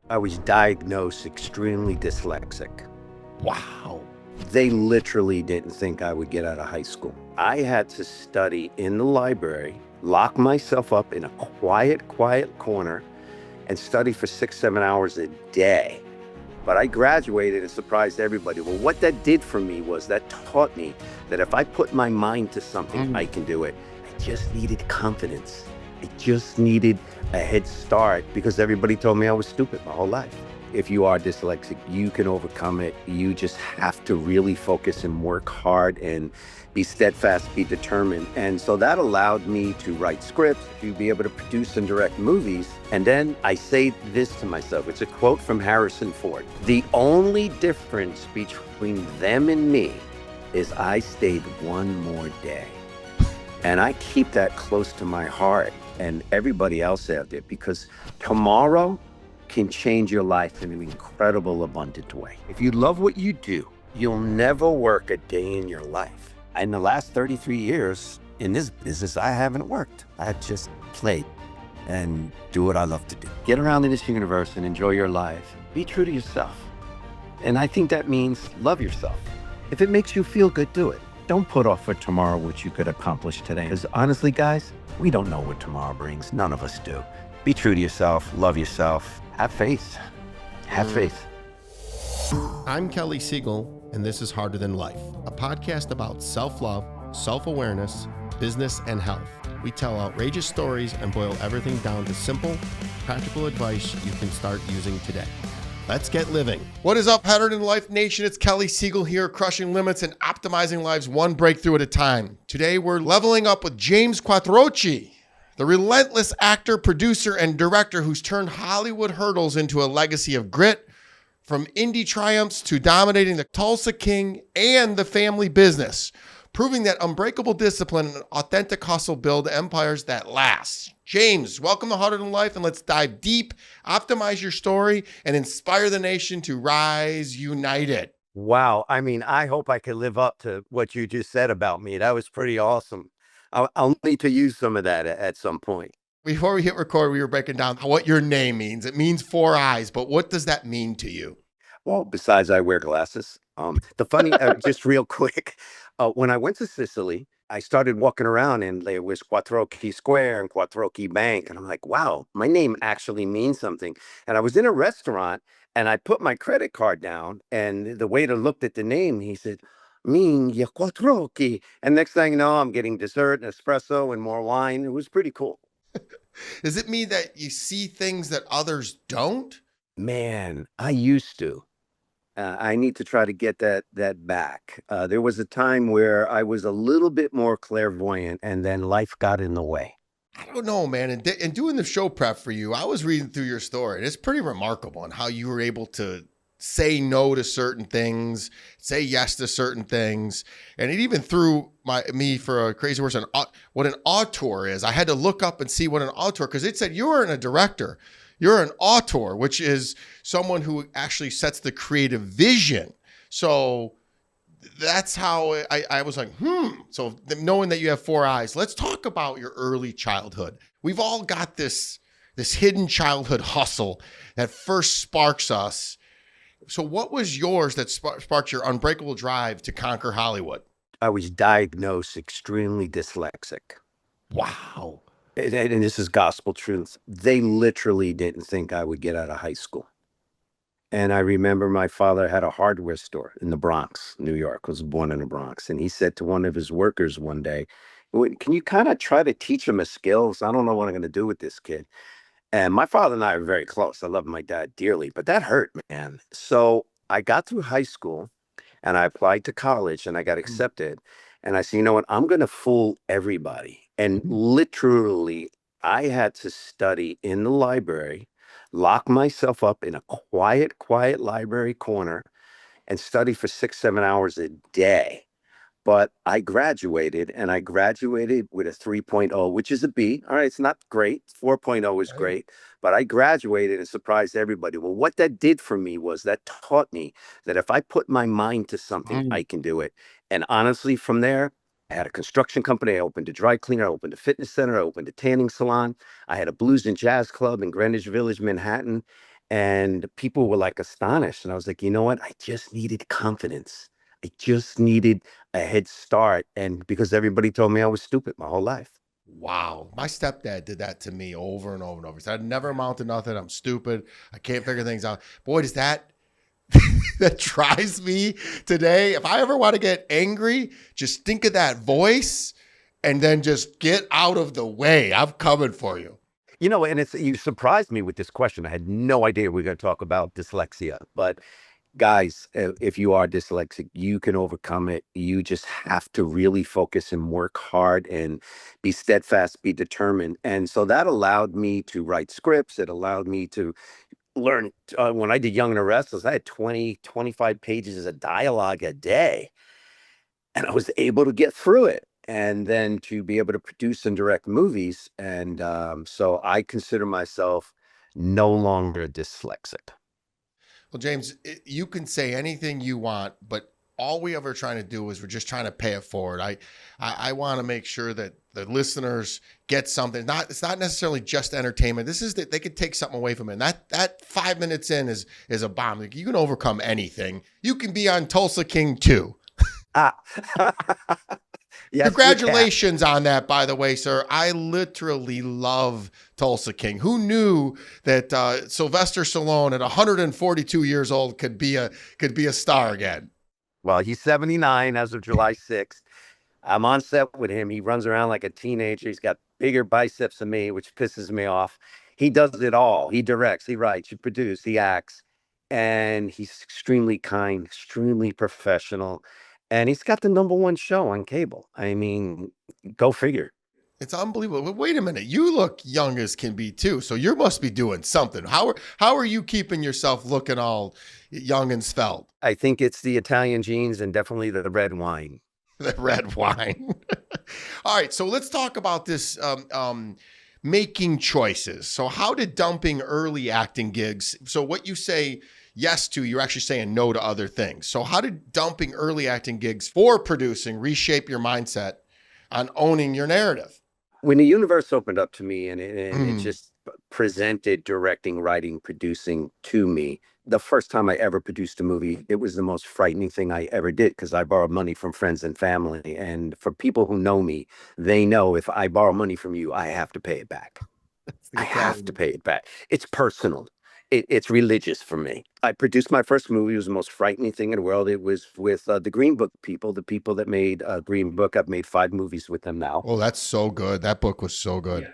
I was diagnosed extremely dyslexic. Wow. They literally didn't think I would get out of high school. I had to study in the library, lock myself up in a quiet corner, and study for 6, 7 hours a day. But I graduated and surprised everybody. Well, what that did for me was that taught me that if I put my mind to something, I can do it. I just needed confidence. I just needed a head start because everybody told me I was stupid my whole life. If you are dyslexic, you can overcome it. You just have to really focus and work hard and be steadfast, be determined. And so that allowed me to write scripts, to be able to produce and direct movies. And then I say this to myself. It's a quote from Harrison Ford. The only difference between them and me is I stayed one more day. And I keep that close to my heart and everybody else out there, because tomorrow can change your life in an incredible, abundant way. If you love what you do, you'll never work a day in your life. In the last 33 years in this business, I haven't worked. I just played and do what I love to do. Get around in this universe and enjoy your life. Be true to yourself. And I think that means love yourself. If it makes you feel good, do it. Don't put off for tomorrow what you could accomplish today. Because honestly, guys, we don't know what tomorrow brings. None of us do. Be true to yourself. Love yourself. Have faith. Have faith. I'm Kelly Siegel, and this is Harder Than Life, a podcast about self-love, self-awareness, business, and health. We tell outrageous stories and boil everything down to simple, practical advice you can start using today. Let's get living. What is up, Harder Than Life Nation? It's Kelly Siegel here, crushing limits and optimizing lives one breakthrough at a time. Today, we're leveling up with James Quattrochi, the relentless actor, producer, and director who's turned Hollywood hurdles into a legacy of grit, from indie triumphs to dominating the Tulsa King and the family business, proving that unbreakable discipline and authentic hustle build empires that last. James, welcome to Harder Than Life, and let's dive deep, optimize your story, and inspire the nation to rise united. Wow. I mean, I hope I can live up to what you just said about me. That was pretty awesome. I'll need to use some of that at some point. Before we hit record, we were breaking down what your name means. It means 4 eyes, but what does that mean to you? Well, besides I wear glasses. Just real quick, when I went to Sicily, I started walking around and there was Quattrochi Square and Quattrochi Bank. And I'm like, wow, my name actually means something. And I was in a restaurant and I put my credit card down and the waiter looked at the name. He said, Miglia Quattrochi. And next thing you know, I'm getting dessert and espresso and more wine. It was pretty cool. Does it mean that you see things that others don't? Man, I used to. I need to try to get that back. There was a time where I was a little bit more clairvoyant, and then life got in the way. I don't know, man. And doing the show prep for you, I was reading through your story, and it's pretty remarkable on how you were able to say no to certain things, say yes to certain things. And it even threw me for a crazy word on what an auteur is. I had to look up and see what an auteur, because it said you weren't a director. You're an auteur, which is someone who actually sets the creative vision. So that's how I was like, So knowing that you have 4 eyes, let's talk about your early childhood. We've all got this hidden childhood hustle that first sparks us. So what was yours that sparked your unbreakable drive to conquer Hollywood? I was diagnosed extremely dyslexic. Wow. And this is gospel truth. They literally didn't think I would get out of high school. And I remember my father had a hardware store in the Bronx, New York. I was born in the Bronx. And he said to one of his workers one day, can you kind of try to teach him a skill? I don't know what I'm going to do with this kid. And my father and I are very close. I love my dad dearly, but that hurt, man. So I got through high school and I applied to college and I got accepted. And I said, you know what? I'm going to fool everybody. And literally, I had to study in the library, lock myself up in a quiet library corner and study for 6, 7 hours a day. But I graduated, and I graduated with a 3.0, which is a B. All right, it's not great. 4.0 is great, but I graduated and surprised everybody. Well, what that did for me was that taught me that if I put my mind to something, I can do it. And honestly, from there, I had a construction company. I opened a dry cleaner. I opened a fitness center. I opened a tanning salon. I had a blues and jazz club in Greenwich Village, Manhattan. And people were like astonished. And I was like, you know what? I just needed confidence. I just needed a head start. And because everybody told me I was stupid my whole life. Wow. My stepdad did that to me over and over and over. He said, I'd never amount to nothing. I'm stupid. I can't figure things out. Boy, does that that drives me today. If I ever want to get angry, just think of that voice and then just get out of the way. I'm coming for you. You know, and you surprised me with this question. I had no idea we were going to talk about dyslexia. But guys, if you are dyslexic, you can overcome it. You just have to really focus and work hard and be steadfast, be determined. And so that allowed me to write scripts. It allowed me to learn. When I did Young and the Restless, I had 20, 25 pages of dialogue a day. And I was able to get through it. And then to be able to produce and direct movies. And so I consider myself no longer dyslexic. Well, James, you can say anything you want, but all we ever trying to do is we're just trying to pay it forward. I want to make sure that the listeners get something. It's not necessarily just entertainment. This is that they could take something away from it. And that 5 minutes in is a bomb. Like, you can overcome anything. You can be on Tulsa King too. Ah, yes, Congratulations on that, by the way, sir. I literally love Tulsa King. Who knew that Sylvester Stallone at 142 years old could be a star again? Well, he's 79 as of July 6th. I'm on set with him. He runs around like a teenager. He's got bigger biceps than me, which pisses me off. He does it all. He directs, he writes, he produces, he acts. And he's extremely kind, extremely professional. And he's got the #1 show on cable. I mean, go figure. It's unbelievable. But wait a minute, you look young as can be too. So you must be doing something. How are you keeping yourself looking all young and svelte? I think it's the Italian genes and definitely the red wine. The red wine. All right, so let's talk about this making choices. So how did dumping early acting gigs? So what you say yes to, you're actually saying no to other things. So how did dumping early acting gigs for producing reshape your mindset on owning your narrative? When the universe opened up to me and it just presented directing, writing, producing to me, the first time I ever produced a movie, it was the most frightening thing I ever did because I borrowed money from friends and family. And for people who know me, they know if I borrow money from you, I have to pay it back. I have to pay it back. It's personal. It's religious for me. I produced my first movie. It was the most frightening thing in the world. It was with the Green Book people, the people that made Green Book. I've made 5 movies with them now. Oh, that's so good. That book was so good. Yeah.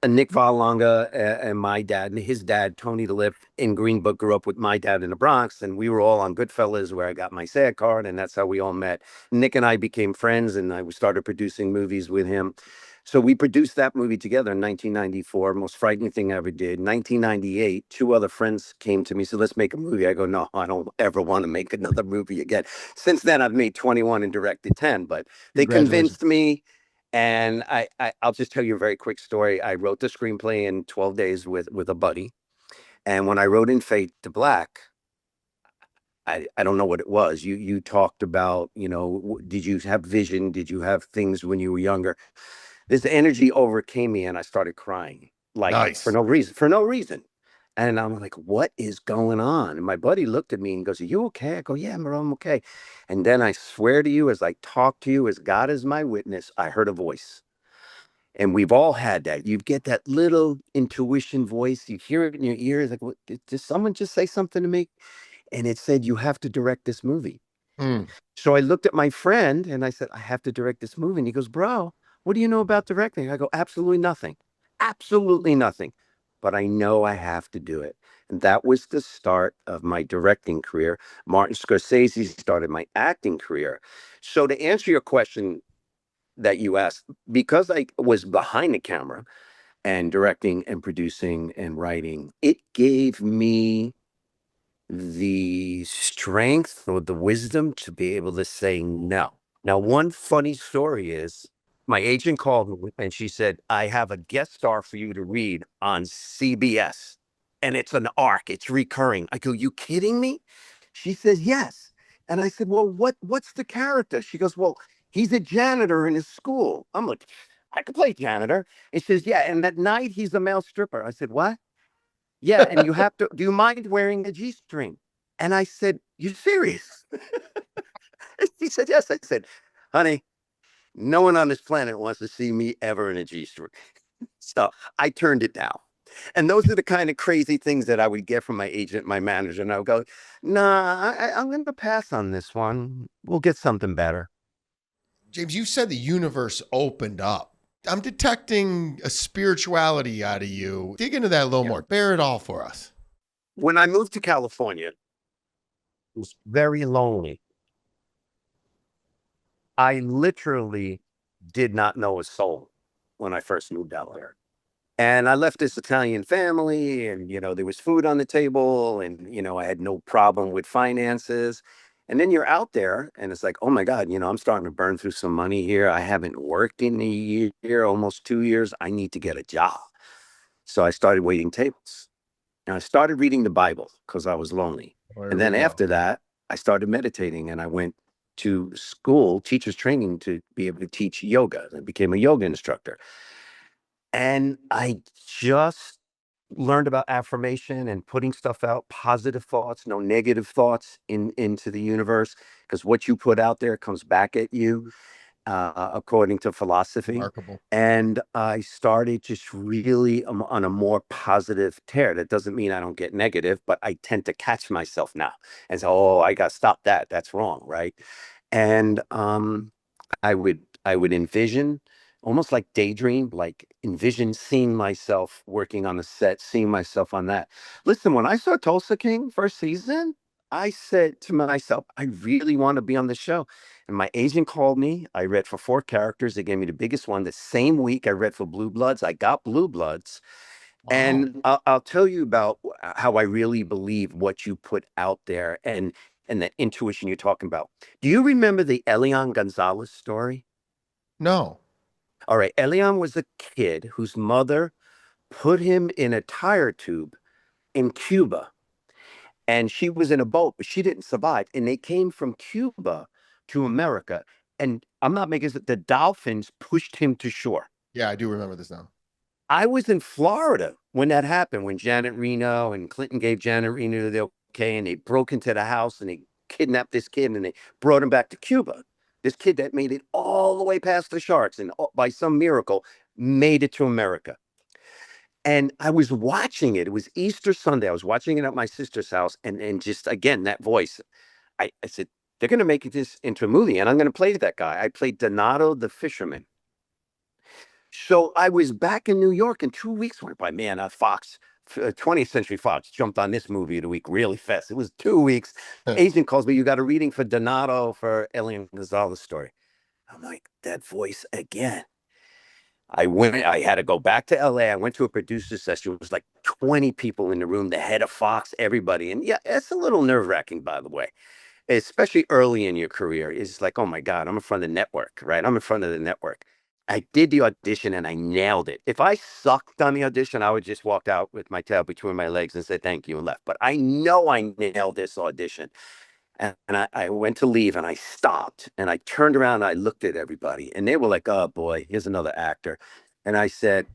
And Nick Vallelonga and my dad and his dad, Tony DeLip, in Green Book, grew up with my dad in the Bronx. And we were all on Goodfellas, where I got my SAG card. And that's how we all met. Nick and I became friends, and I started producing movies with him. So we produced that movie together in 1994, most frightening thing I ever did. 1998, 2 other friends came to me, said, let's make a movie. I go, no, I don't ever want to make another movie again. Since then, I've made 21 and directed 10, but they convinced me. And I'll just tell you a very quick story. I wrote the screenplay in 12 days with a buddy. And when I wrote in Fade to Black, I don't know what it was. You talked about, did you have vision? Did you have things when you were younger? This energy overcame me and I started crying, like Nice. for no reason. And I'm like, what is going on? And my buddy looked at me and goes, are you okay? I go, yeah, bro, I'm okay. And then I swear to you, as I talk to you, as God is my witness, I heard a voice. And we've all had that. You get that little intuition voice. You hear it in your ears. Like, what, did someone just say something to me? And it said, you have to direct this movie. So I looked at my friend and I said, I have to direct this movie. And he goes, bro, what do you know about directing? I go, absolutely nothing. Absolutely nothing. But I know I have to do it. And that was the start of my directing career. Martin Scorsese started my acting career. So to answer your question that you asked, because I was behind the camera and directing and producing and writing, it gave me the strength or the wisdom to be able to say no. Now, one funny story is my agent called me and she said, I have a guest star for you to read on CBS. And it's an arc. It's recurring. I go, you kidding me? She says, yes. And I said, well, what's the character? She goes, well, he's a janitor in his school. I'm like, I could play janitor. And she says, yeah. And at night, he's a male stripper. I said, what? Yeah, and you have to, do you mind wearing a G-string? And I said, you serious? He said, yes. I said, honey, no one on this planet wants to see me ever in a G-string. So I turned it down. And those are the kind of crazy things that I would get from my agent, my manager. And I would go, nah, I'm going to pass on this one. We'll get something better. James, you said the universe opened up. I'm detecting a spirituality out of you. Dig into that a little Yeah. more. Bear it all for us. When I moved to California, it was very lonely. I literally did not know a soul when I first moved out there. And I left this Italian family, and, there was food on the table, and, I had no problem with finances. And then you're out there, and it's like, oh my God, I'm starting to burn through some money here. I haven't worked in a year, almost 2 years. I need to get a job. So I started waiting tables. And I started reading the Bible because I was lonely. Oh, here And we then go. after that, I started meditating, and I went to school, teachers training, to be able to teach yoga. I became a yoga instructor. And I just learned about affirmation and putting stuff out, positive thoughts, no negative thoughts into the universe, because what you put out there comes back at you, according to philosophy. Remarkable. And I started just really on a more positive tear. That doesn't mean I don't get negative, but I tend to catch myself now and say, oh, I got to stop that. That's wrong. Right. And I would envision, almost like daydream, like envision seeing myself working on the set, seeing myself on that. Listen, when I saw Tulsa King first season, I said to myself, I really want to be on the show. And my agent called me. I read for 4 characters. They gave me the biggest one. The same week I read for Blue Bloods. I got Blue Bloods. Wow. And I'll tell you about how I really believe what you put out there, and that intuition you're talking about. Do you remember the Elian Gonzalez story? No. All right. Elian was a kid whose mother put him in a tire tube in Cuba, and she was in a boat, but she didn't survive. And they came from Cuba to America. And I'm not making it, the dolphins pushed him to shore. Yeah, I do remember this now. I was in Florida when that happened, when Janet Reno and Clinton gave Janet Reno the okay, and they broke into the house and they kidnapped this kid and they brought him back to Cuba. This kid that made it all the way past the sharks and by some miracle made it to America. And I was watching it. It was Easter Sunday. I was watching it at my sister's house. And just again, that voice, I said, they're going to make this into a movie. And I'm going to play that guy. I played Donato the fisherman. So I was back in New York, and 2 weeks went by. Man, Fox, 20th Century Fox jumped on this movie of the week really fast. It was 2 weeks. Agent calls me, you got a reading for Donato for Elian Gonzalez story. I'm like, that voice again. I had to go back to LA. I went to a producer session. It was like 20 people in the room, the head of Fox, everybody. And yeah, it's a little nerve wracking, by the way, especially early in your career. It's like, oh my God, I'm in front of the network, right? I'm in front of the network. I did the audition and I nailed it. If I sucked on the audition, I would just walk out with my tail between my legs and say thank you and left. But I know I nailed this audition. And I went to leave and I stopped and I turned around and I looked at everybody and they were like, oh boy, here's another actor. And I said,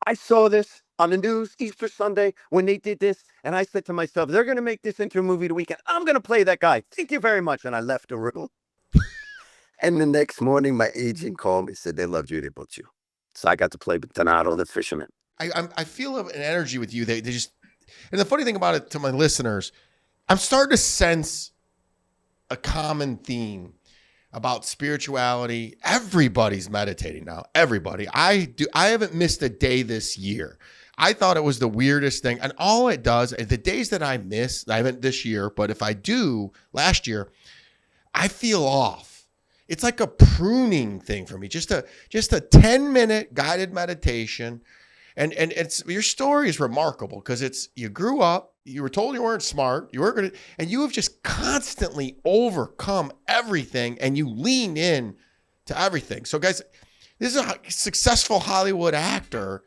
I saw this on the news Easter Sunday when they did this. And I said to myself, they're going to make this into a movie the weekend. I'm going to play that guy. Thank you very much. And I left the room. And the next morning, my agent called me and said, they loved you. They booked you. So I got to play Donato the fisherman. I feel an energy with you. They just, and the funny thing about it to my listeners, I'm starting to sense a common theme about spirituality. Everybody's meditating now. Everybody. I haven't missed a day this year. I thought it was the weirdest thing. And all it does, the days that I miss, I haven't this year, but if I do last year, I feel off. It's like a pruning thing for me. Just a 10-minute guided meditation. And it's, your story is remarkable because it's, you grew up, you were told you weren't smart, you weren't going to, and you have just constantly overcome everything and you lean in to everything. So guys, this is a successful Hollywood actor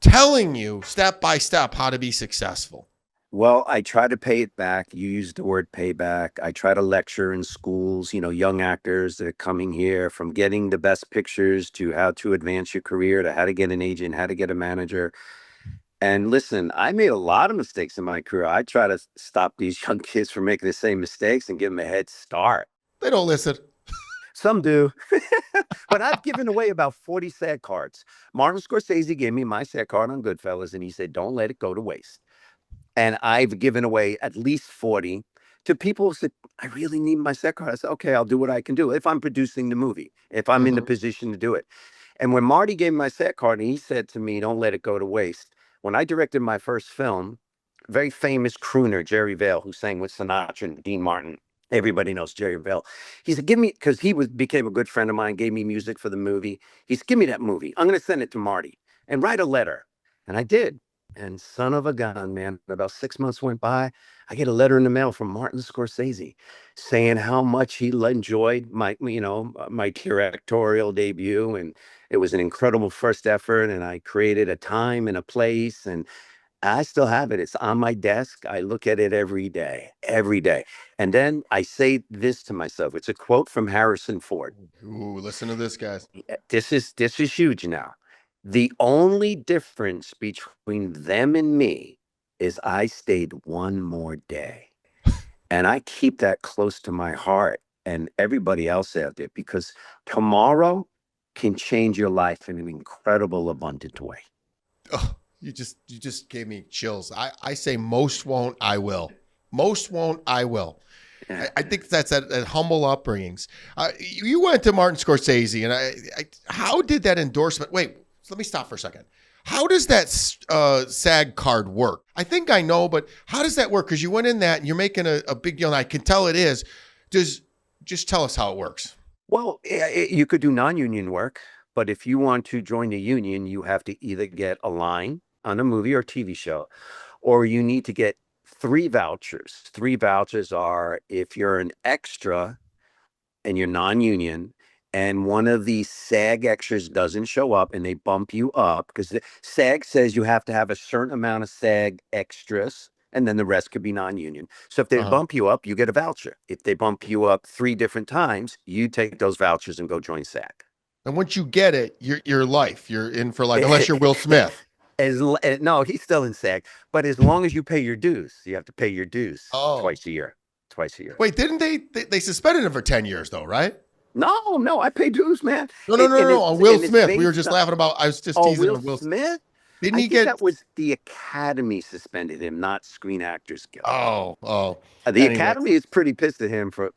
telling you step by step how to be successful. Well, I try to pay it back. You used the word payback. I try to lecture in schools, young actors that are coming here, from getting the best pictures to how to advance your career, to how to get an agent, how to get a manager. And listen, I made a lot of mistakes in my career. I try to stop these young kids from making the same mistakes and give them a head start. They don't listen. Some do, but I've given away about 40 SAG cards. Martin Scorsese gave me my SAG card on Goodfellas, and he said, "Don't let it go to waste." And I've given away at least 40 to people who said, "I really need my SAG card." I said, "Okay, I'll do what I can do if I'm producing the movie, if I'm in the Mhm. position to do it." And when Marty gave me my SAG card, and he said to me, "Don't let it go to waste." When I directed my first film, very famous crooner, Jerry Vale, who sang with Sinatra and Dean Martin. Everybody knows Jerry Vale. He said, "Give me," because became a good friend of mine, gave me music for the movie. He said, "Give me that movie. I'm going to send it to Marty and write a letter." And I did. And son of a gun, man, about 6 months went by. I get a letter in the mail from Martin Scorsese saying how much he enjoyed my directorial debut. And it was an incredible first effort. And I created a time and a place. And I still have it. It's on my desk. I look at it every day, every day. And then I say this to myself. It's a quote from Harrison Ford. Ooh, listen to this, guys. This is huge now. The only difference between them and me is I stayed one more day. And I keep that close to my heart and everybody else out there because tomorrow can change your life in an incredible, abundant way. Oh, you just gave me chills. I say most won't, I will. Most won't, I will. Yeah. I think that's that humble upbringings. You went to Martin Scorsese, and how did that endorsement? Wait, let me stop for a second. How does that SAG card work? I think I know, but how does that work? Because you went in that and you're making a big deal, and I can tell it is. Just tell us how it works? Well, you could do non-union work, but if you want to join the union, you have to either get a line on a movie or TV show, or you need to get three vouchers. Three vouchers are if you're an extra and you're non-union, and one of these SAG extras doesn't show up and they bump you up because SAG says you have to have a certain amount of SAG extras and then the rest could be non-union. So if they Uh-huh. bump you up, you get a voucher. If they bump you up three different times, you take those vouchers and go join SAG. And once you get it, your life, you're in for life, unless you're Will Smith. No, he's still in SAG, but as long as you pay your dues, you have to pay your dues Oh, twice a year. Twice a year. wait, didn't they suspended him for 10 years though, right? No, no, I pay dues, man. No, no, And, no, no, and no. it's On Will and it's Smith, we were based just on. laughing about. I was just Oh, teasing Will on Will. Smith? Didn't I he think get? that was the Academy suspended him, not Screen Actors Guild. Oh, oh. The Anyway, Academy is pretty pissed at him for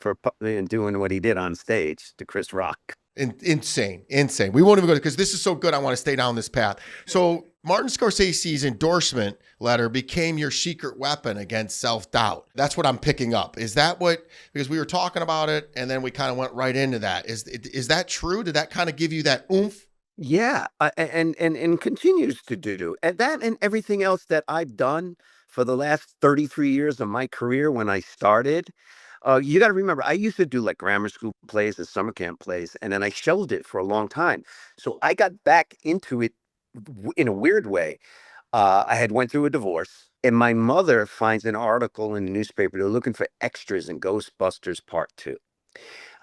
doing what he did on stage to Chris Rock. insane, insane. We won't even go because this is so good. I want to stay down this path. So Martin Scorsese's endorsement letter became your secret weapon against self-doubt. That's what I'm picking up. Is that what? Because we were talking about it, and then we kind of went right into that. Is that true? Did that kind of give you that oomph? Yeah, and continues to do and that and everything else that I've done for the last 33 years of my career when I started. You got to remember, I used to do like grammar school plays and summer camp plays, and then I shelved it for a long time. So I got back into it in a weird way. I had went through a divorce, and my mother finds an article in the newspaper. They're looking for extras in Ghostbusters Part Two.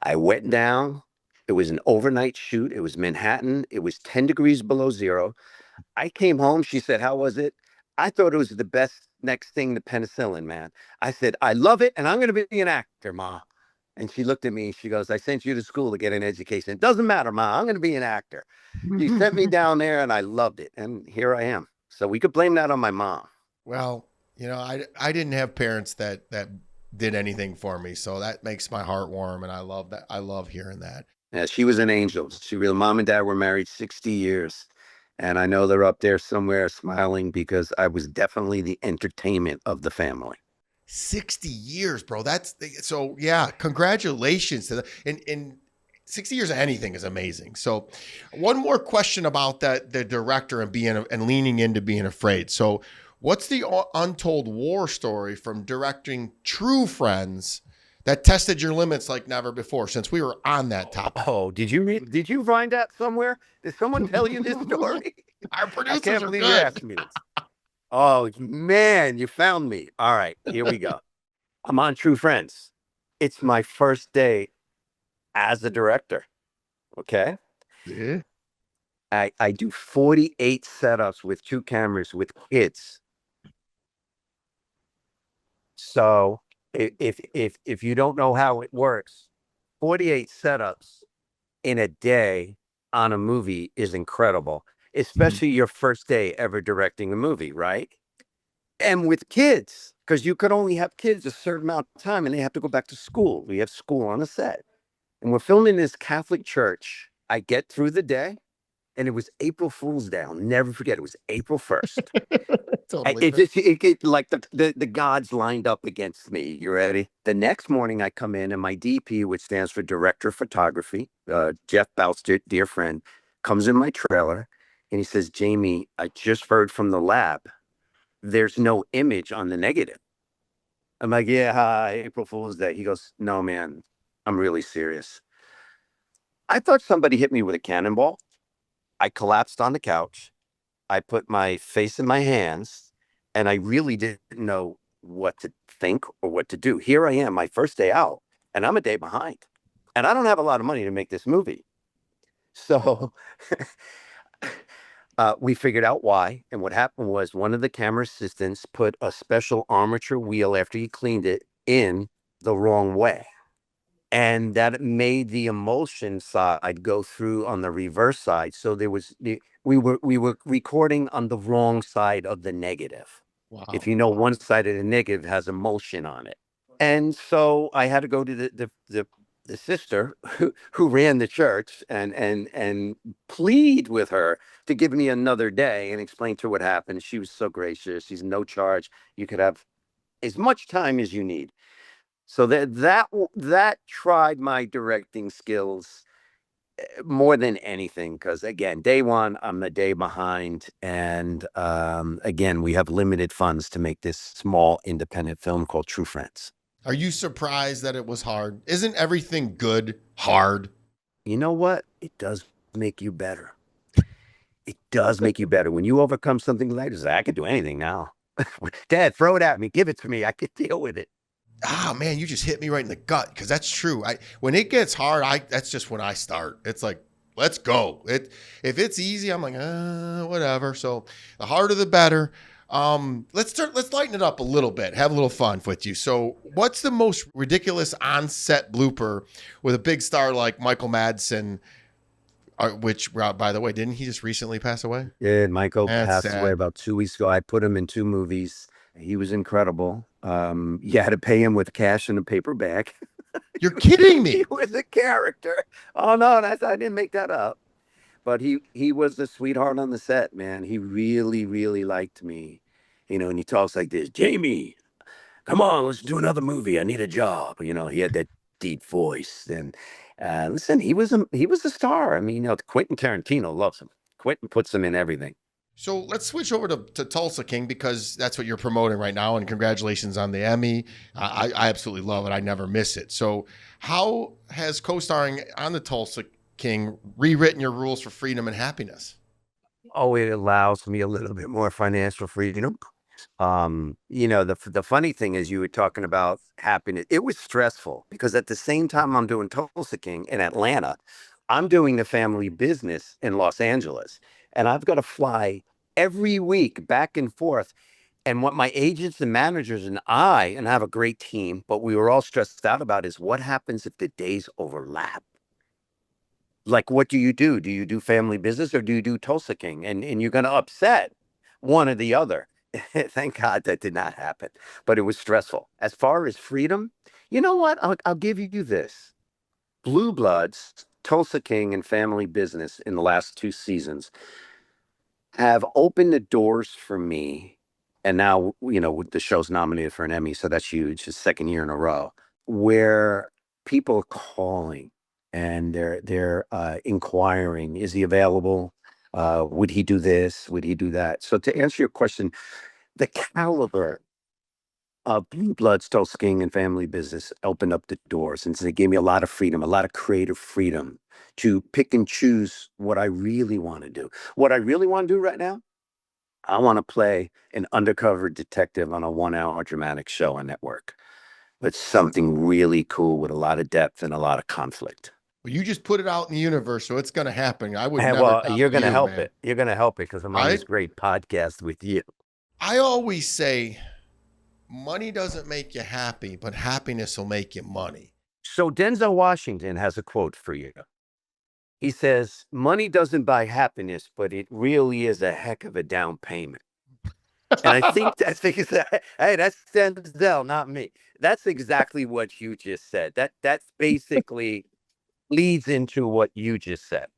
I went down. It was an overnight shoot. It was Manhattan. It was 10 degrees below zero. I came home. She said, "How was it?" I thought it was the best next thing to penicillin, man. I said, "I love it, and I'm going to be an actor, Ma." And she looked at me. She goes, "I sent you to school to get an education. It doesn't matter, Ma. I'm going to be an actor." She sent me down there, and I loved it. And here I am. So we could blame that on my mom. Well, I didn't have parents that did anything for me, so that makes my heart warm, and I love that. I love hearing that. Yeah, she was an angel. Mom and dad were married 60 years. And I know they're up there somewhere smiling because I was definitely the entertainment of the family. 60 years, bro. That's so yeah, congratulations to the in 60 years of anything is amazing. So one more question about that the director and being and leaning into being afraid. So what's the untold war story from directing True Friends that tested your limits like never before since we were on that topic? Oh, did you find that somewhere? Did someone tell you this story? Our I producers can't are believe you're good. asking me this. Oh man, you found me. All right, here we go. I'm on True Friends. It's my first day as a director. Okay. Yeah. I do 48 setups with 2 cameras with kids. So if you don't know how it works, 48 setups in a day on a movie is incredible, Mhm. especially your first day ever directing a movie, right? And with kids, because you could only have kids a certain amount of time and they have to go back to school. We have school on a set. And we're filming this Catholic church. I get through the day and it was April Fool's Day. I'll never forget. It was April 1st. Totally It fair. just like the gods lined up against me. You ready? The next morning I come in and my DP, which stands for Director of Photography, Jeff Bouster, dear friend, comes in my trailer and he says, Jamie, I just heard from the lab. There's no image on the negative. I'm like, yeah, hi, April Fool's Day. He goes, no, man, I'm really serious. I thought somebody hit me with a cannonball. I collapsed on the couch. I put my face in my hands and I really didn't know what to think or what to do. Here I am, my first day out, and I'm a day behind. And I don't have a lot of money to make this movie. So we figured out why. And what happened was one of the camera assistants put a special armature wheel after he cleaned it in the wrong way. And that made the emulsion side go through on the reverse side. So we were recording on the wrong side of the negative. If Wow. you know, one side of the negative has emulsion on it. And so I had to go to the sister who ran the church and plead with her to give me another day and explain to her what happened. She was so gracious. She's no charge. You could have as much time as you need. So that tried my directing skills more than anything, because again, day one, I'm a day behind, and again, we have limited funds to make this small independent film called True Friends. Are you surprised that it was hard? Isn't everything good hard? You know what? It does make you better. It does make you better when you overcome something like this. I can do anything now. Dad, throw it at me. Give it to me. I can deal with it. Ah, man, you just hit me right in the gut because that's true. When it gets hard, that's just when I start. It's like, let's go. If it's easy, I'm like, whatever. So the harder the better. Let's lighten it up a little bit. Have a little fun with you. So, what's the most ridiculous on-set blooper with a big star like Michael Madsen? Which, by the way, didn't he just recently pass away? Yeah, Michael That's passed away sad. about 2 weeks ago. I put him in 2 movies. He was incredible. You had to pay him with cash in a paper bag. You're kidding He me. was a character. Oh no, I didn't make that up. But he was the sweetheart on the set, man. He really, really liked me. And he talks like this, Jamie, come on, let's do another movie. I need a job. He had that deep voice. And listen, he was a star. I mean, Quentin Tarantino loves him. Quentin puts him in everything. So let's switch over to Tulsa King because that's what you're promoting right now. And congratulations on the Emmy. I absolutely love it. I never miss it. So, how has co starring on the Tulsa King rewritten your rules for freedom and happiness? Oh, it allows me a little bit more financial freedom. The funny thing is you were talking about happiness. It was stressful because at the same time I'm doing Tulsa King in Atlanta, I'm doing the family business in Los Angeles, and I've got to fly every week back and forth. And what my agents and managers and I have a great team, but we were all stressed out about is what happens if the days overlap? Like, what do you do? Do you do family business or do you do Tulsa King? And you're going to upset one or the other. Thank God that did not happen, but it was stressful. As far as freedom, you know what? I'll give you this. Blue Bloods, Tulsa King, and Family Business in the last 2 seasons have opened the doors for me. And now, the show's nominated for an Emmy, so that's huge. It's second year in a row where people are calling and they're inquiring, is he available? Would he do this? Would he do that? So to answer your question, the caliber of Blue Bloods, Tulsa King, and Family Business opened up the doors, and so they gave me a lot of freedom, a lot of creative freedom to pick and choose what I really want to do. What I really want to do right now, I want to play an undercover detective on a 1 hour dramatic show on network, but something really cool with a lot of depth and a lot of conflict. But you just put it out in the universe, so it's going to happen. I would never Well, top you're going to you, help man. it. You're going to help it because I'm on I this great podcast with you. I always say money doesn't make you happy, but happiness will make you money. So Denzel Washington has a quote for you. He says, "Money doesn't buy happiness, but it really is a heck of a down payment." And I think it's hey, that's Denzel, not me. That's exactly what you just said. That's basically leads into what you just said.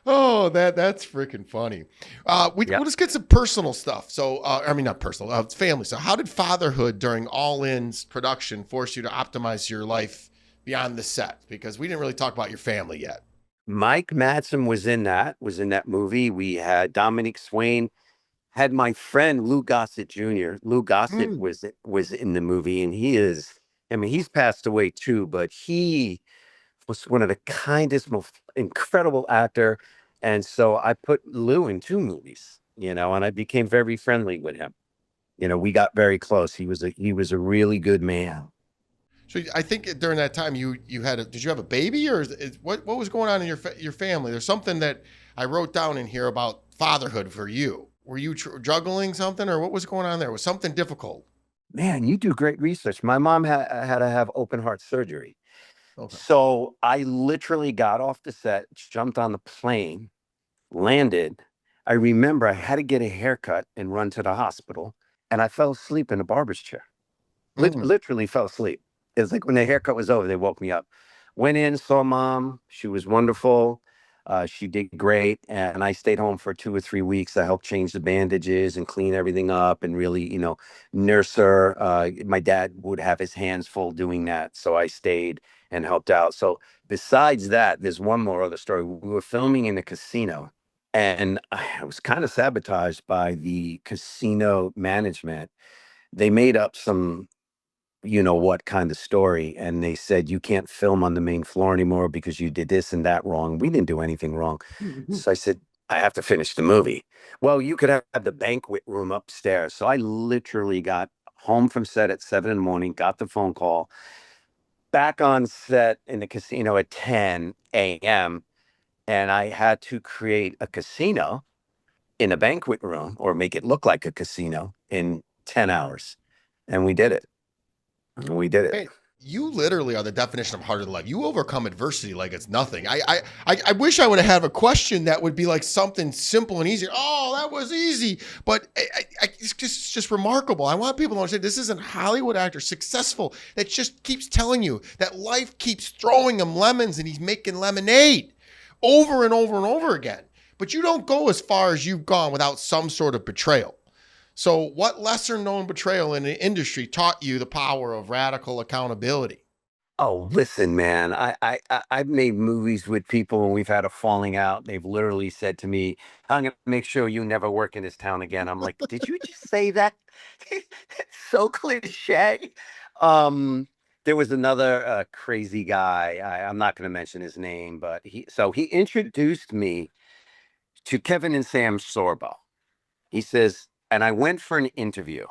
Oh, that's freaking funny. Yeah. We'll just get some personal stuff. So, I mean, not personal, it's family. So, how did fatherhood during All In's production force you to optimize your life beyond the set? Because we didn't really talk about your family yet. Mike Madsen was in that movie. We had Dominic Swain, had my friend Lou Gossett Jr. Lou Gossett Mm. was in the movie, and I mean, he's passed away too, but he was one of the kindest, most incredible actor. And so I put Lou in two movies, and I became very friendly with him. We got very close. He was a really good man. So, I think during that time you had did you have a baby, or what was going on in your family? There's something that I wrote down in here about fatherhood for you. Were you juggling something, or what was going on there? Was something difficult? Man, you do great research. My mom had to have open heart surgery. Okay. So I literally got off the set, jumped on the plane, landed. I remember I had to get a haircut and run to the hospital, and I fell asleep in a barber's chair. Mm. Literally fell asleep. It's like when the haircut was over, they woke me up. Went in, saw mom. She was wonderful. She did great. And I stayed home for 2 or 3 weeks. I helped change the bandages and clean everything up and really, nurse her. My dad would have his hands full doing that. So I stayed and helped out. So besides that, there's one more other story. We were filming in a casino, and I was kind of sabotaged by the casino management. They made up some what kind of story, and they said you can't film on the main floor anymore because you did this and that wrong. We didn't do anything wrong. So I said, I have to finish the movie. Well, you could have the banquet room upstairs. So I literally got home from set at 7 in the morning, got the phone call, back on set in the casino at 10 a.m. And I had to create a casino in a banquet room or make it look like a casino in 10 hours. And we did it. We did it. Man, you literally are the definition of harder than life. You overcome adversity like it's nothing. I wish I would have had a question that would be like something simple and easy. Oh, that was easy. But it's just remarkable. I want people to understand this is a Hollywood actor, successful, that just keeps telling you that life keeps throwing him lemons and he's making lemonade over and over and over again. But you don't go as far as you've gone without some sort of betrayal. So, what lesser known betrayal in the industry taught you the power of radical accountability? Oh, listen, man. I've made movies with people and we've had a falling out. They've literally said to me, "I'm gonna make sure you never work in this town again." I'm like, "Did you just say that?" It's so cliche. Um, there was another crazy guy. I'm not going to mention his name, but he introduced me to Kevin and Sam Sorbo. He says, and I went for an interview.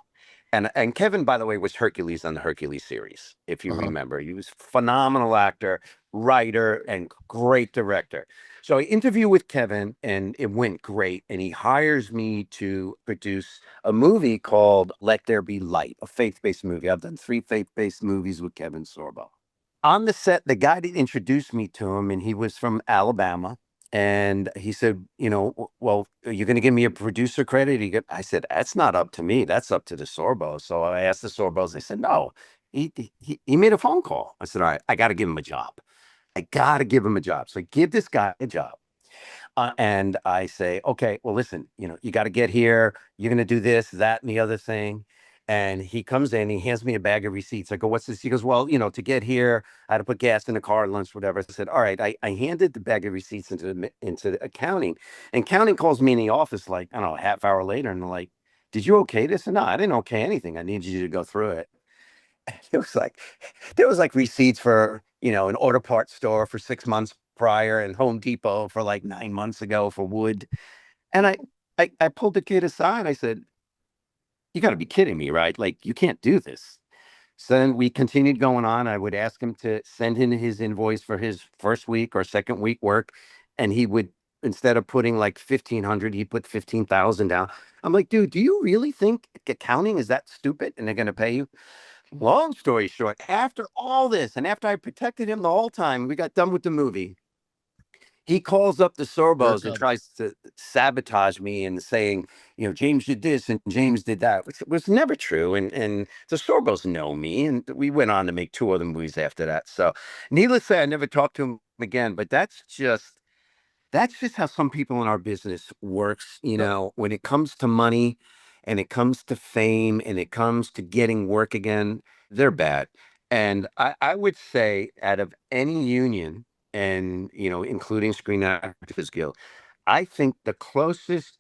And Kevin, by the way, was Hercules on the Hercules series, if you Uh-huh. remember. He was phenomenal actor, writer, and great director. So I interview with Kevin, and it went great. And he hires me to produce a movie called Let There Be Light, a faith-based movie. I've done 3 faith-based movies with Kevin Sorbo. On the set, the guy that introduced me to him, and he was from Alabama. And he said, well, are you going to give me a producer credit? I said, that's not up to me. That's up to the Sorbos. So I asked the Sorbos. They said, no, he made a phone call. I said, all right, I got to give him a job. I got to give him a job. So I give this guy a job. And I say, okay, well, listen, you got to get here. You're going to do this, that, and the other thing. And he comes in, he hands me a bag of receipts. I go, what's this? He goes, well, to get here, I had to put gas in the car, lunch, whatever. I said, all right. I handed the bag of receipts into accounting. And accounting calls me in the office like, I don't know, a half hour later. And they're like, did you okay this? And no, I didn't okay anything. I needed you to go through it. It was like there was like receipts for, an auto parts store for 6 months prior and Home Depot for like 9 months ago for wood. And I pulled the kid aside. I said, you got to be kidding me, right? Like, you can't do this. So then we continued going on. I would ask him to send in his invoice for his first week or second week work, and he would, instead of putting like 1,500, he put 15,000 down. I'm like, dude, do you really think accounting is that stupid and they're going to pay you? Long story short, after all this, and after I protected him the whole time, we got done with the movie. He calls up the Here it Sorbos and comes. tries to sabotage me and saying, James did this and James did that, which was never true. And the Sorbos know me, and we went on to make two other movies after that. So, needless to say, I never talked to him again. But that's just how some people in our business works. When it comes to money, and it comes to fame, and it comes to getting work again, they're bad. And I would say, out of any union, and including Screen Actors Guild, I think the closest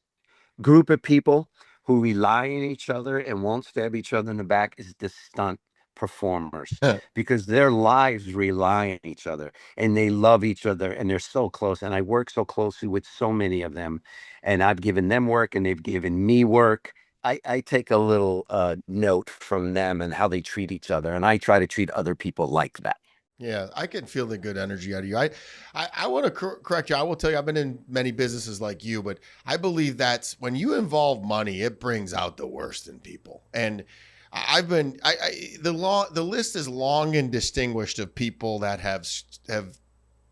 group of people who rely on each other and won't stab each other in the back is the stunt performers, because their lives rely on each other and they love each other and they're so close. And I work so closely with so many of them, and I've given them work and they've given me work. I take a little note from them and how they treat each other, and I try to treat other people like that. Yeah, I can feel the good energy out of you. I want to correct you. I will tell you, I've been in many businesses like you, but I believe that's when you involve money, it brings out the worst in people. And I've been, the list is long and distinguished of people that have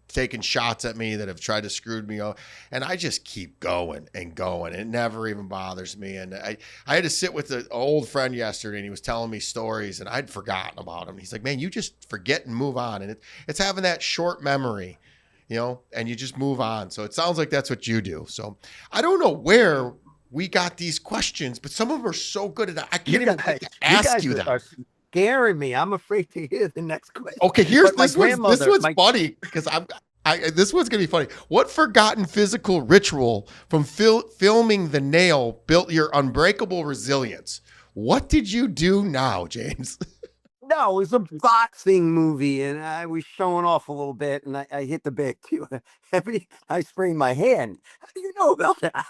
taken shots at me, that have tried to screw me up, and I just keep going and going. It never even bothers me. And I had to sit with an old friend yesterday, and he was telling me stories, and I'd forgotten about him. He's like, man, you just forget and move on. And it's having that short memory, and you just move on. So it sounds like that's what you do. So I don't know where we got these questions, but some of them are so good at I can't even ask you them. Are scaring me. I'm afraid to hear the next question. Okay, here's But my this one's grandmother, funny because this one's gonna be funny. What forgotten physical ritual from filming The Nail built your unbreakable resilience? What did you do now, James? No, it was a boxing movie, and I was showing off a little bit, and I hit the bag too. I sprained my hand. How do you know about that?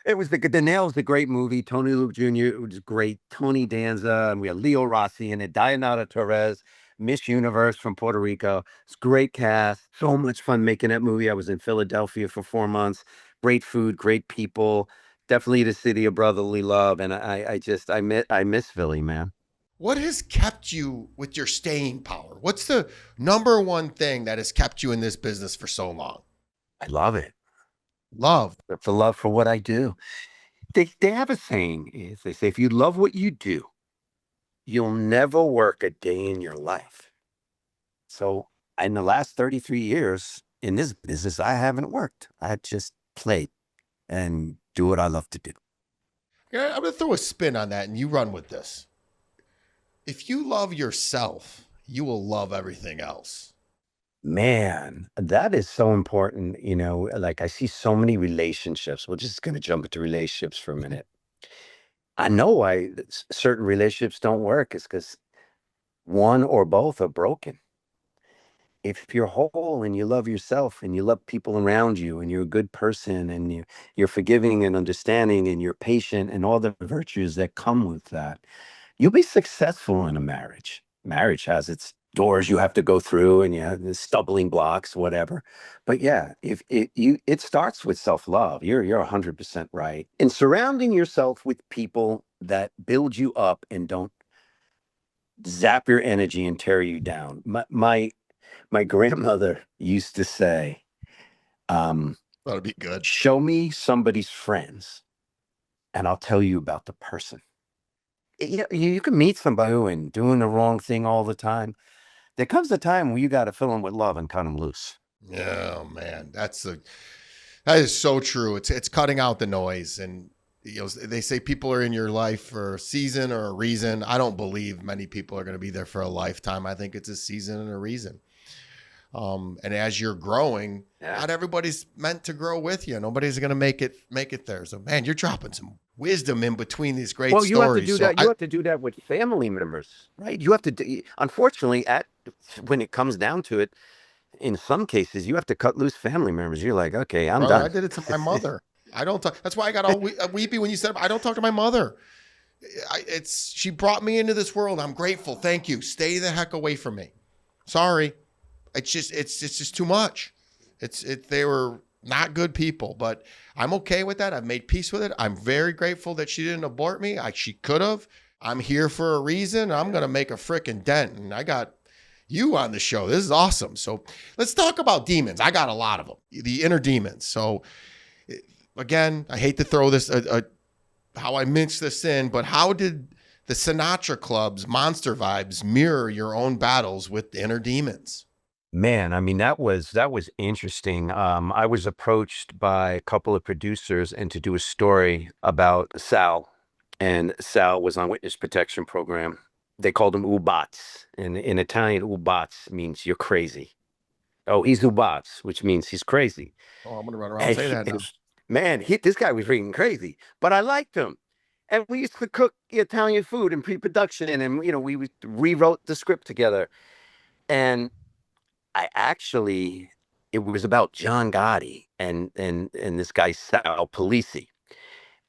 It was the Nail's a great movie. Tony Luke Jr. It was great. Tony Danza, and we had Leo Rossi in it. Dianata Torres, Miss Universe from Puerto Rico. It's a great cast. So much fun making that movie. I was in Philadelphia for 4 months. Great food, great people. Definitely the city of brotherly love. And I miss Philly, man. What has kept you with your staying power? What's the number one thing that has kept you in this business for so long? I love it. Love. It's the love for what I do. They have a saying, is they say, if you love what you do, you'll never work a day in your life. So in the last 33 years in this business, I haven't worked. I just played and do what I love to do. Yeah, I'm going to throw a spin on that and you run with this. If you love yourself, you will love everything else. Man, that is so important. Like I see so many relationships. We're just going to jump into relationships for a minute. I know why certain relationships don't work. It's because one or both are broken. If you're whole and you love yourself and you love people around you and you're a good person and you're forgiving and understanding and you're patient and all the virtues that come with that, you'll be successful in a marriage. Marriage has its doors you have to go through, and you have the stumbling blocks, whatever. But yeah, if it starts with self-love. You're 100% right. And surrounding yourself with people that build you up and don't zap your energy and tear you down. My grandmother used to say, That'll be good. show me somebody's friends and I'll tell you about the person. You can meet somebody and doing the wrong thing all the time. There comes a time where you got to fill them with love and cut them loose. Oh man, that is so true. It's cutting out the noise, and they say people are in your life for a season or a reason. I don't believe many people are going to be there for a lifetime. I think it's a season and a reason. And as you're growing, not everybody's meant to grow with you. Nobody's going to make it there. So man, you're dropping some wisdom in between these great stories. You have to do that. You have to do that with family members, right? You have to. Unfortunately, when it comes down to it, in some cases, you have to cut loose family members. You're like, okay, I'm done. I did it to my mother. I don't talk. That's why I got all weepy when you said I don't talk to my mother. She brought me into this world. I'm grateful. Thank you. Stay the heck away from me. Sorry. It's just too much. They were not good people, but I'm okay with that. I've made peace with it. I'm very grateful that she didn't abort me. She could have. I'm here for a reason. I'm going to make a freaking dent. And I got you on the show. This is awesome. So let's talk about demons. I got a lot of them, the inner demons. So again, I hate to throw this, how I mix this in, but how did the Sinatra Club's Monster Vibes mirror your own battles with inner demons? Man, I mean, that was interesting. I was approached by a couple of producers and to do a story about Sal, and Sal was on witness protection program. They called him Ubats, and in Italian, Ubats means you're crazy. Oh, he's Ubats, which means he's crazy. Oh, I'm going to run around and And, say that now. man, this guy was freaking crazy, but I liked him. And we used to cook Italian food in pre-production, and we rewrote the script together. And I actually, it was about John Gotti and this guy Sal Polisi,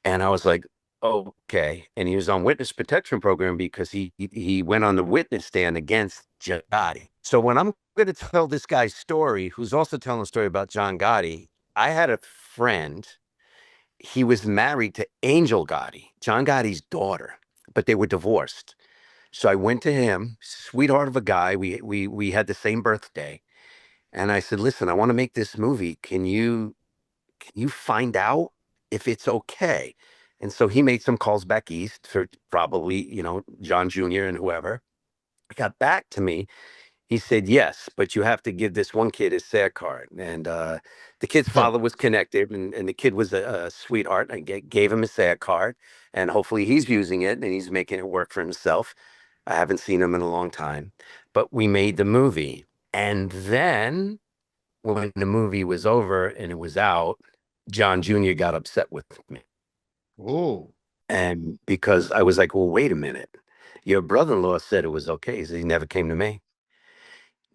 and I was like, okay. And he was on witness protection program because he went on the witness stand against John Gotti. So when I'm going to tell this guy's story, who's also telling a story about John Gotti, I had a friend. He was married to Angel Gotti, John Gotti's daughter, but they were divorced. So I went to him, sweetheart of a guy. We had the same birthday. And I said, listen, I want to make this movie. Can you find out if it's okay? And so he made some calls back east for probably, John Jr. and whoever. He got back to me. He said, yes, but you have to give this one kid his SAG card. And the kid's father was connected, and the kid was a sweetheart. I gave him his SAG card, and hopefully he's using it and he's making it work for himself. I haven't seen him in a long time, but we made the movie. And then when the movie was over and it was out, John Jr. got upset with me. Oh, And because I was like, well, wait a minute. Your brother-in-law said it was okay. So he never came to me.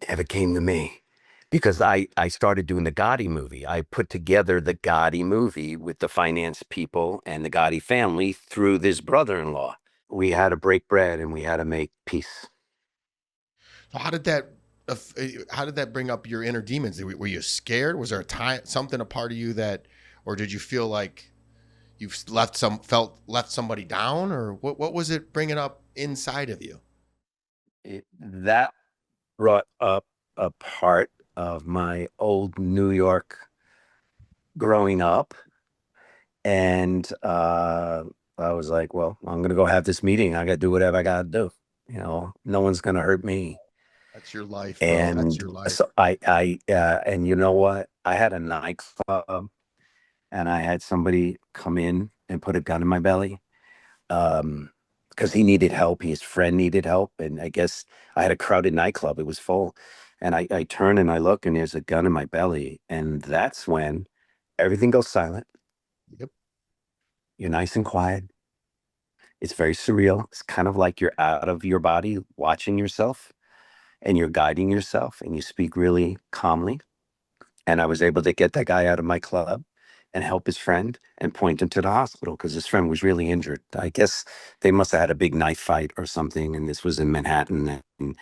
Never came to me. Because I started doing the Gotti movie. I put together the Gotti movie with the finance people and the Gotti family through this brother-in-law. We had to break bread and we had to make peace. so how did that bring up your inner demons? Were you scared? Was there a part of you that, or did you feel like you've left somebody down, or what was it bringing up inside of you? That brought up a part of my old New York growing up. And I was like, well, I'm going to go have this meeting. I got to do whatever I got to do. No one's going to hurt me. That's your life, bro. That's And your life. so and you know what? I had a nightclub and I had somebody come in and put a gun in my belly. Because he needed help. His friend needed help. And I guess I had a crowded nightclub. It was full. And I turn and I look and there's a gun in my belly. And that's when everything goes silent. Yep. You're nice and quiet. It's very surreal. It's kind of like you're out of your body watching yourself and you're guiding yourself and you speak really calmly. And I was able to get that guy out of my club and help his friend and point him to the hospital because his friend was really injured. I guess they must have had a big knife fight or something. And this was in Manhattan. And,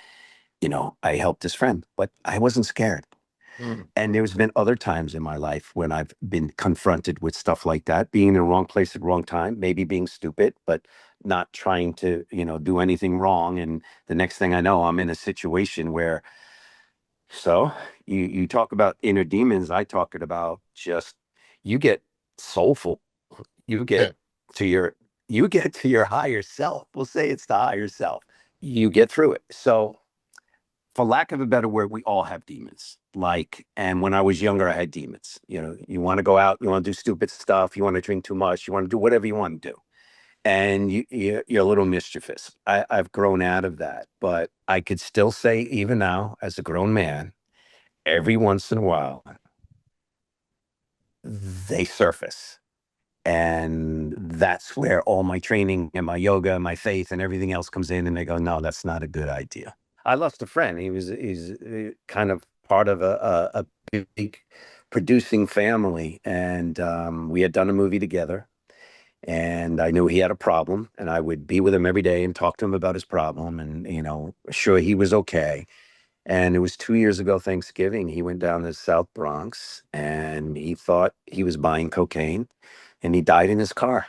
I helped his friend, but I wasn't scared. Mm. And there's been other times in my life when I've been confronted with stuff like that, being in the wrong place at the wrong time, maybe being stupid, but not trying to, do anything wrong. And the next thing I know, I'm in a situation where, so you talk about inner demons. I talk it about just, you get soulful, you Yeah. get to your, you get to your higher self. We'll say it's the higher self. You get through it. So for lack of a better word, we all have demons. And when I was younger, I had demons. You want to go out, you want to do stupid stuff, you want to drink too much, you want to do whatever you want to do. And you're a little mischievous. I've grown out of that, but I could still say, even now, as a grown man, every once in a while, they surface. And that's where all my training and my yoga and my faith and everything else comes in. And they go, no, that's not a good idea. I lost a friend. He's kind of part of a big producing family. And we had done a movie together. And I knew he had a problem, and I would be with him every day and talk to him about his problem and, assure he was okay. And it was 2 years ago, Thanksgiving, he went down to the South Bronx and he thought he was buying cocaine and he died in his car.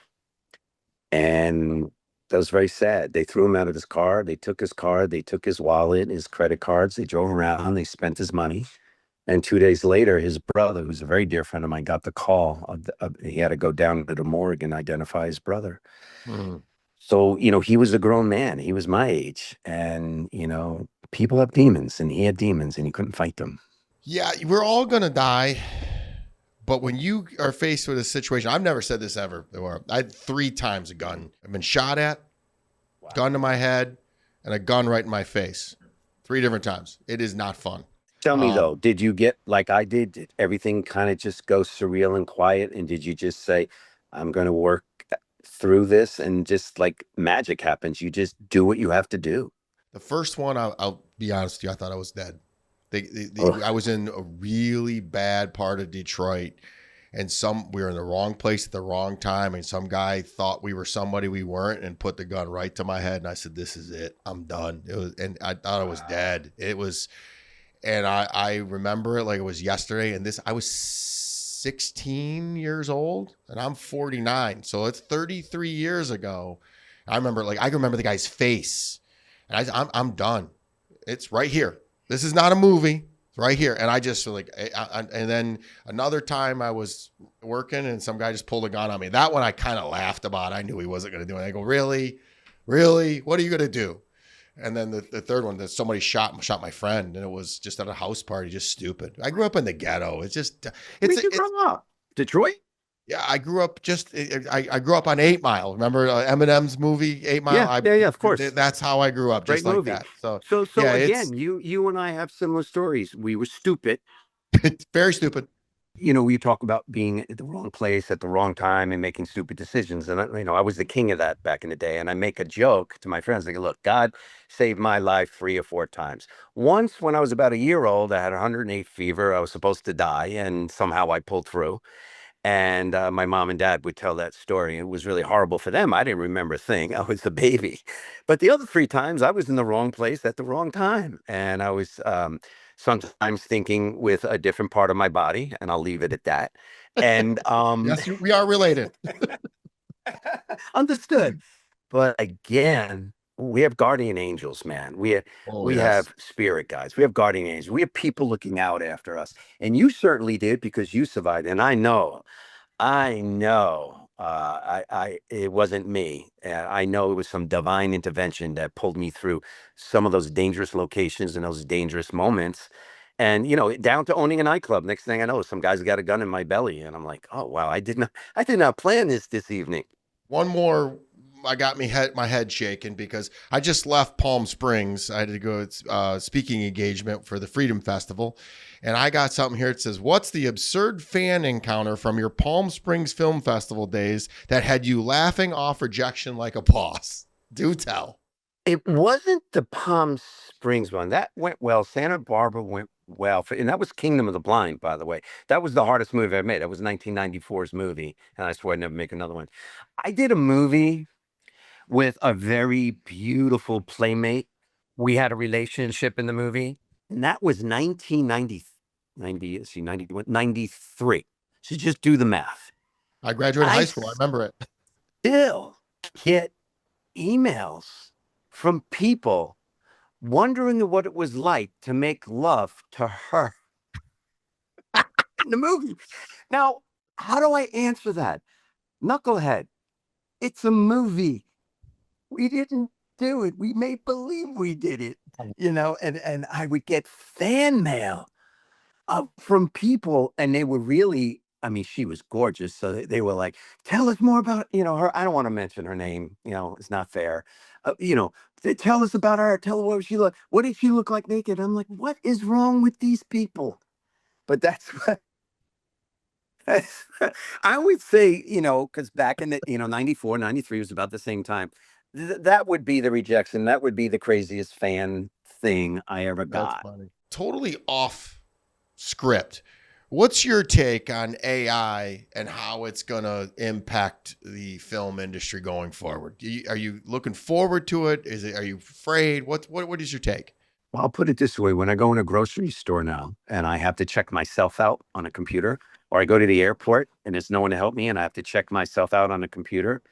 And that was very sad. They threw him out of his car. They took his car. They took his wallet, his credit cards. They drove around. They spent his money. And 2 days later, his brother, who's a very dear friend of mine, got the call. He had to go down to the morgue and identify his brother. Mm. So, he was a grown man. He was my age. And, people have demons, and he had demons, and he couldn't fight them. Yeah, we're all going to die. But when you are faced with a situation, I've never said this ever. I had 3 times a gun. I've been shot at, gun to my head, and a gun right in my face. 3 different times. It is not fun. Tell me, though, did you get, like I did everything kind of just go surreal and quiet? And did you just say, I'm going to work through this, and just like magic happens, you just do what you have to do? The first one, I'll be honest with you, I thought I was dead. I was in a really bad part of Detroit, and we were in the wrong place at the wrong time, and some guy thought we were somebody we weren't and put the gun right to my head, and I said, this is it. I'm done. And I thought I was dead. And I remember it like it was yesterday, and I was 16 years old, and I'm 49, so it's 33 years ago. I remember the guy's face, and I'm done. It's right here. This is not a movie. It's right here. And I just and then another time I was working and some guy just pulled a gun on me. That one I kind of laughed about. I knew he wasn't going to do it. I go, really? Really? What are you going to do? And then the third one, that somebody shot my friend, and it was just at a house party, just stupid. I grew up in the ghetto. Where'd you grow up? Detroit? Yeah, I grew up I grew up on 8 Mile. Remember Eminem's movie 8 Mile? Yeah, of course. That's how I grew up, Great just like movie. that. So yeah, again, you and I have similar stories. We were stupid. It's very stupid. We talk about being at the wrong place at the wrong time and making stupid decisions. And, I was the king of that back in the day. And I make a joke to my friends. Like, look, God saved my life 3 or 4 times. Once, when I was about a year old, I had 108 fever. I was supposed to die, and somehow I pulled through. And my mom and dad would tell that story. It was really horrible for them. I didn't remember a thing. I was a baby. But the other 3 times, I was in the wrong place at the wrong time. And I was sometimes thinking with a different part of my body, and I'll leave it at that. And yes, we are related. Understood. But again, we have guardian angels, man. We have spirit guides. We have guardian angels. We have people looking out after us. And you certainly did, because you survived. And I know, it wasn't me. I know it was some divine intervention that pulled me through some of those dangerous locations and those dangerous moments. And, down to owning a nightclub. Next thing I know, some guy's got a gun in my belly. And I'm like, oh, wow, I did not plan this evening. One more, I got my head shaken because I just left Palm Springs. I had to go speaking engagement for the Freedom Festival. And I got something here that says, what's the absurd fan encounter from your Palm Springs Film Festival days that had you laughing off rejection like a boss? Do tell. It wasn't the Palm Springs one. That went well. Santa Barbara went well. And that was Kingdom of the Blind, by the way. That was the hardest movie I ever made. That was 1994's movie. And I swore I'd never make another one. I did a movie with a very beautiful playmate. We had a relationship in the movie. And that was 93. So just do the math. I graduated high school. I remember it. Still get emails from people wondering what it was like to make love to her in the movie. Now, how do I answer that? Knucklehead, it's a movie. We didn't do it. We made believe we did it, and I would get fan mail from people, and they were really, she was gorgeous. So they were like, tell us more about, her. I don't want to mention her name. It's not fair. Tell us about her. Tell her what she looked. What did she look like naked? I'm like, what is wrong with these people? But that's what I would say, because back in the, 94, 93 was about the same time. That would be the rejection. That would be the craziest fan thing I ever got. That's funny. Totally off script. What's your take on AI and how it's going to impact the film industry going forward? Are you looking forward to it? Are you afraid? What is your take? Well, I'll put it this way. When I go in a grocery store now and I have to check myself out on a computer, or I go to the airport and there's no one to help me and I have to check myself out on a computer,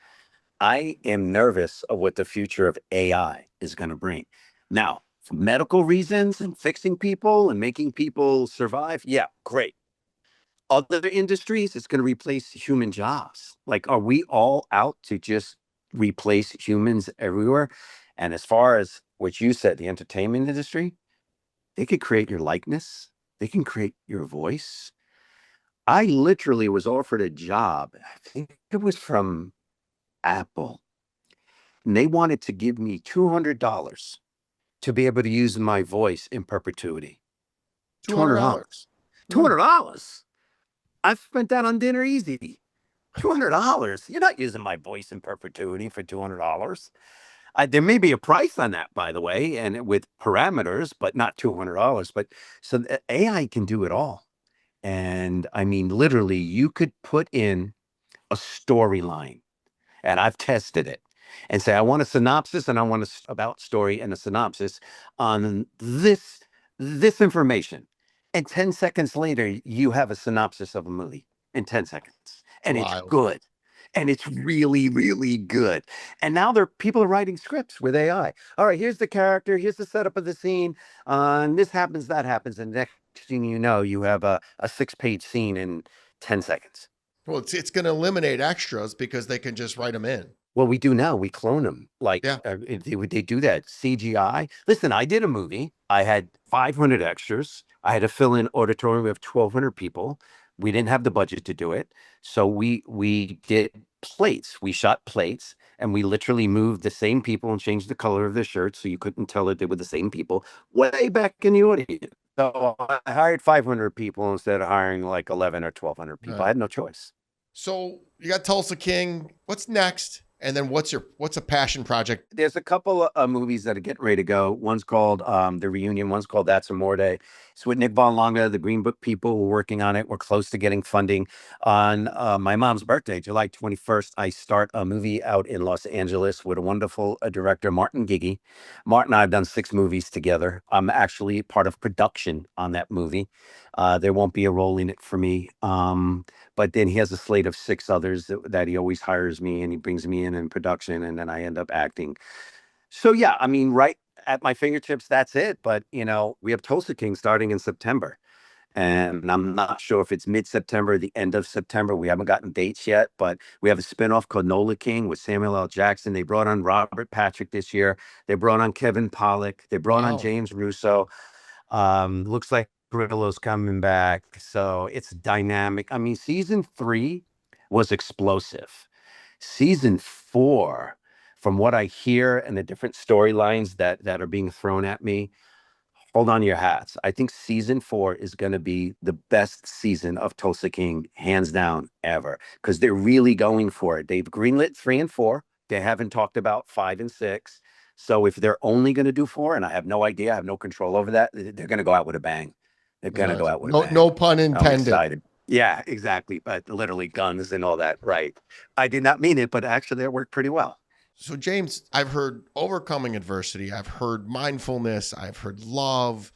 I am nervous of what the future of AI is going to bring. Now, for medical reasons and fixing people and making people survive, yeah, great. Other industries, it's going to replace human jobs. Like, are we all out to just replace humans everywhere? And as far as what you said, the entertainment industry, they could create your likeness, they can create your voice. I literally was offered a job, I think it was from Apple, and they wanted to give me $200 to be able to use my voice in perpetuity. $200. $200. $200. I've spent that on dinner easy. $200. You're not using my voice in perpetuity for $200. There may be a price on that, by the way, and with parameters, but not $200. But so AI can do it all. And I mean, literally, you could put in a storyline, and I've tested it, and say, I want a synopsis and I want about story and a synopsis on this information. And 10 seconds later, you have a synopsis of a movie in 10 seconds. And it's Wild. good. And it's really, really good. And now people are writing scripts with AI. All right, here's the character, here's the setup of the scene. And this happens, that happens. And next thing you know, you have a 6-page scene in 10 seconds. Well, it's going to eliminate extras because they can just write them in. Well, we do now. We clone them. Like, Yeah. they do that. CGI. Listen, I did a movie. I had 500 extras. I had to fill in auditorium of 1,200 people. We didn't have the budget to do it. So we did plates. We shot plates and we literally moved the same people and changed the color of their shirts so you couldn't tell that they were the same people way back in the audience. So I hired 500 people instead of hiring like 11 or 1,200 people. I had no choice. So you got Tulsa King. What's next? And then what's a passion project? There's a couple of movies that are getting ready to go. One's called The Reunion. One's called That's Amore. It's with Nick Von Longa, the Green Book people. We're working on it. We're close to getting funding. On my mom's birthday, July 21st, I start a movie out in Los Angeles with a wonderful director, Martin Giggy. Martin and I have done 6 movies together. I'm actually part of production on that movie. There won't be a role in it for me. But then he has a slate of 6 others that he always hires me and he brings me in production, and then I end up acting. So yeah, I mean, right at my fingertips, that's it. But we have Tulsa King starting in September. And I'm not sure if it's mid-September, the end of September. We haven't gotten dates yet, but we have a spinoff called Nola King with Samuel L. Jackson. They brought on Robert Patrick this year. They brought on Kevin Pollak. They brought on James Russo. Looks like Grillo's coming back. So it's dynamic. I mean, season 3 was explosive. Season 4, from what I hear and the different storylines that are being thrown at me, hold on to your hats. I think season 4 is going to be the best season of Tulsa King, hands down, ever, because they're really going for it. They've greenlit 3 and 4. They haven't talked about 5 and 6. So if they're only going to do 4, and I have no idea, I have no control over that, they're going to go out with a bang. They're going to go out with a bang. No pun I'm intended. excited. Yeah, exactly. But literally guns and all that. Right. I did not mean it, but actually it worked pretty well. So, James, I've heard overcoming adversity. I've heard mindfulness. I've heard love.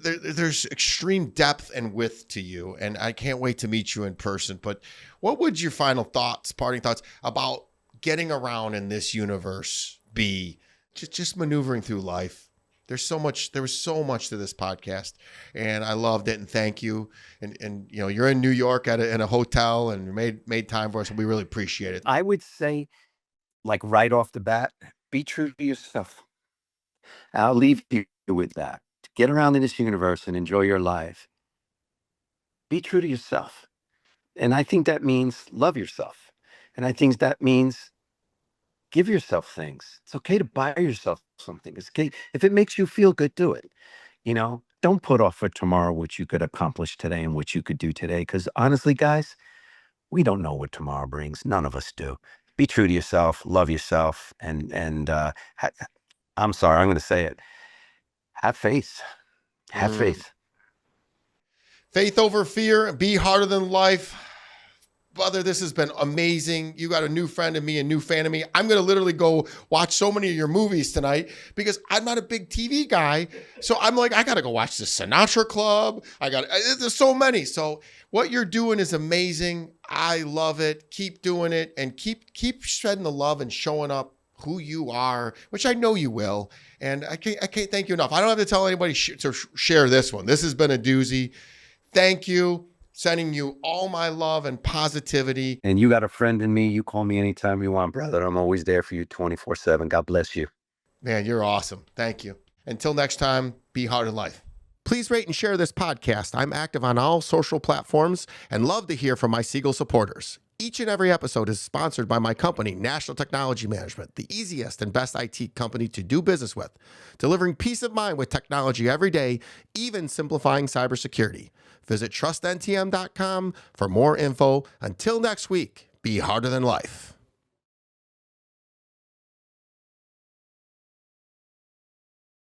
There's extreme depth and width to you, and I can't wait to meet you in person. But what would your final thoughts, parting thoughts about getting around in this universe be? Just maneuvering through life. There was so much to this podcast, and I loved it. And thank you. And you're in New York in a hotel and made time for us, and we really appreciate it. I would say, like right off the bat, be true to yourself. I'll leave you with that. To get around in this universe and enjoy your life, be true to yourself. And I think that means love yourself. And I think that means give yourself things. It's okay to buy yourself something. It's okay. If it makes you feel good, do it. Don't put off for tomorrow what you could accomplish today and what you could do today. Because honestly, guys, we don't know what tomorrow brings. None of us do. Be true to yourself, love yourself, and I'm sorry, I'm going to say it. Have faith. Have faith. Faith over fear, be harder than life. Brother, this has been amazing. You got a new friend of me, a new fan of me. I'm going to literally go watch so many of your movies tonight because I'm not a big TV guy. So I'm like, I got to go watch the Sinatra Club. There's so many. So what you're doing is amazing. I love it. Keep doing it and keep spreading the love and showing up who you are, which I know you will. And I can't thank you enough. I don't have to tell anybody to share this one. This has been a doozy. Thank you. Sending you all my love and positivity. And you got a friend in me. You call me anytime you want, brother. I'm always there for you 24/7. God bless you. Man, you're awesome. Thank you. Until next time, be hard in life. Please rate and share this podcast. I'm active on all social platforms and love to hear from my Siegel supporters. Each and every episode is sponsored by my company, National Technology Management, the easiest and best IT company to do business with, delivering peace of mind with technology every day, even simplifying cybersecurity. Visit trustntm.com for more info. Until next week, be harder than life.